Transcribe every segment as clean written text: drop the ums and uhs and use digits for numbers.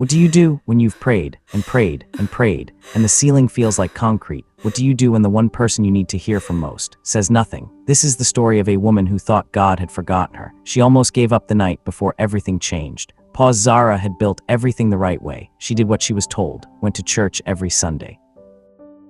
What do you do when you've prayed and prayed and prayed, and the ceiling feels like concrete? What do you do when the one person you need to hear from most says nothing? This is the story of a woman who thought God had forgotten her. She almost gave up the night before everything changed. Zara had built everything the right way. She did what she was told, went to church every Sunday,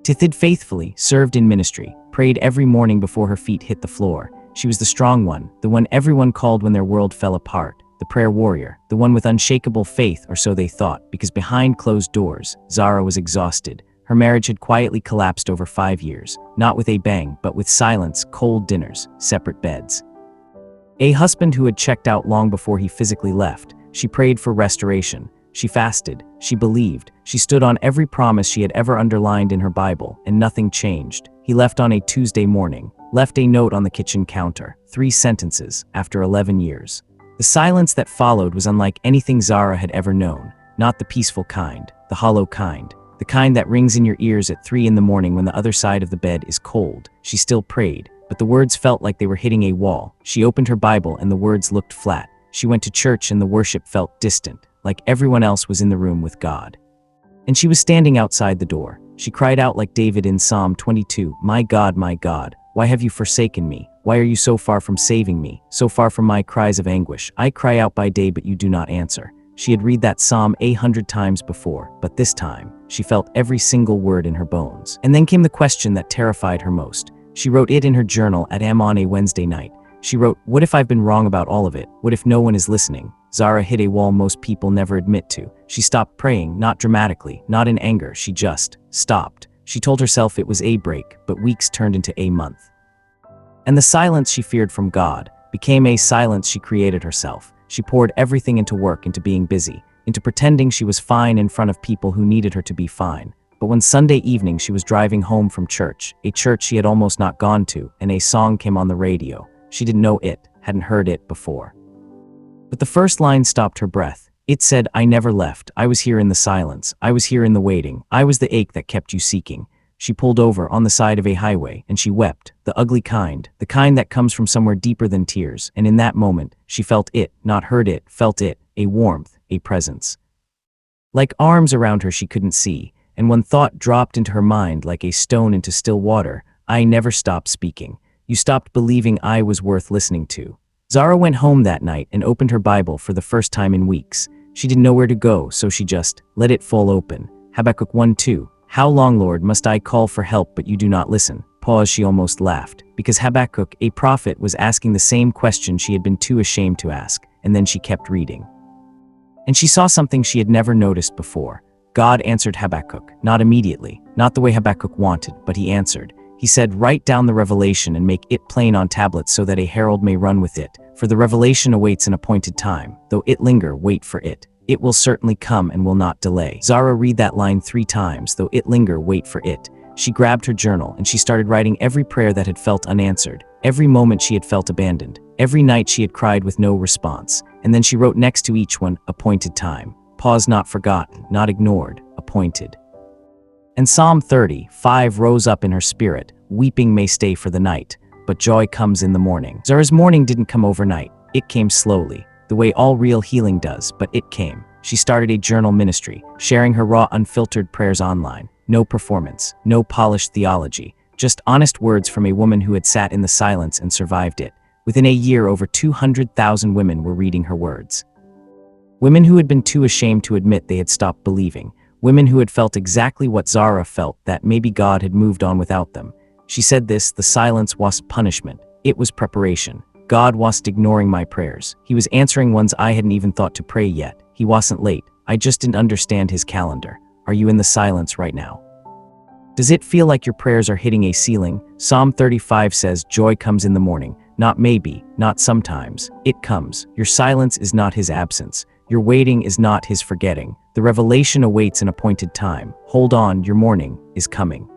tithed faithfully, served in ministry, prayed every morning before her feet hit the floor. She was the strong one, the one everyone called when their world fell apart. The prayer warrior, the one with unshakable faith, or so they thought, because behind closed doors, Zara was exhausted. Her marriage had quietly collapsed over 5 years, not with a bang, but with silence, cold dinners, separate beds. A husband who had checked out long before he physically left. She prayed for restoration. She fasted. She believed. She stood on every promise she had ever underlined in her Bible, and nothing changed. He left on a Tuesday morning, left a note on the kitchen counter, 3 sentences, after 11 years. The silence that followed was unlike anything Zara had ever known, not the peaceful kind, the hollow kind, the kind that rings in your ears at 3 in the morning when the other side of the bed is cold. She still prayed, but the words felt like they were hitting a wall. She opened her Bible and the words looked flat. She went to church and the worship felt distant, like everyone else was in the room with God. And she was standing outside the door. She cried out like David in Psalm 22, my God, why have you forsaken me? Why are you so far from saving me, so far from my cries of anguish? I cry out by day, but you do not answer." She had read that psalm 100 times before, but this time, she felt every single word in her bones. And then came the question that terrified her most. She wrote it in her journal at M on a Wednesday night. She wrote, "What if I've been wrong about all of it? What if no one is listening?" Zara hit a wall most people never admit to. She stopped praying, not dramatically, not in anger, she just stopped. She told herself it was a break, but weeks turned into a month. And the silence she feared from God became a silence she created herself. She poured everything into work, into being busy, into pretending she was fine in front of people who needed her to be fine. But one Sunday evening she was driving home from church, a church she had almost not gone to, and a song came on the radio. She didn't know it, hadn't heard it before. But the first line stopped her breath. It said, "I never left. I was here in the silence. I was here in the waiting. I was the ache that kept you seeking." She pulled over on the side of a highway, and she wept, the ugly kind, the kind that comes from somewhere deeper than tears. And in that moment, she felt it, not heard it, felt it, a warmth, a presence. Like arms around her she couldn't see, and one thought dropped into her mind like a stone into still water. "I never stopped speaking. You stopped believing I was worth listening to." Zara went home that night and opened her Bible for the first time in weeks. She didn't know where to go, so she just let it fall open. Habakkuk 1:2. "How long, Lord, must I call for help but you do not listen?" She almost laughed, because Habakkuk, a prophet, was asking the same question she had been too ashamed to ask, and then she kept reading. And she saw something she had never noticed before. God answered Habakkuk, not immediately, not the way Habakkuk wanted, but he answered. He said, "Write down the revelation and make it plain on tablets so that a herald may run with it. For the revelation awaits an appointed time. Though it linger, wait for it. It will certainly come and will not delay." Zara read that line 3 times, "Though it linger, wait for it." She grabbed her journal and she started writing every prayer that had felt unanswered, every moment she had felt abandoned, every night she had cried with no response. And then she wrote next to each one, "Appointed time." Not forgotten, not ignored, appointed. And Psalm 30:5 rose up in her spirit. "Weeping may stay for the night, but joy comes in the morning." Zara's morning didn't come overnight. It came slowly, the way all real healing does, but it came. She started a journal ministry, sharing her raw, unfiltered prayers online. No performance, no polished theology, just honest words from a woman who had sat in the silence and survived it. Within a year, over 200,000 women were reading her words. Women who had been too ashamed to admit they had stopped believing. Women who had felt exactly what Zara felt, that maybe God had moved on without them. She said this, "The silence wasn't punishment. It was preparation. God wasn't ignoring my prayers. He was answering ones I hadn't even thought to pray yet. He wasn't late. I just didn't understand his calendar." Are you in the silence right now? Does it feel like your prayers are hitting a ceiling? Psalm 35 says, "Joy comes in the morning." Not maybe, not sometimes. It comes. Your silence is not his absence. Your waiting is not his forgetting. The revelation awaits an appointed time. Hold on, your morning is coming.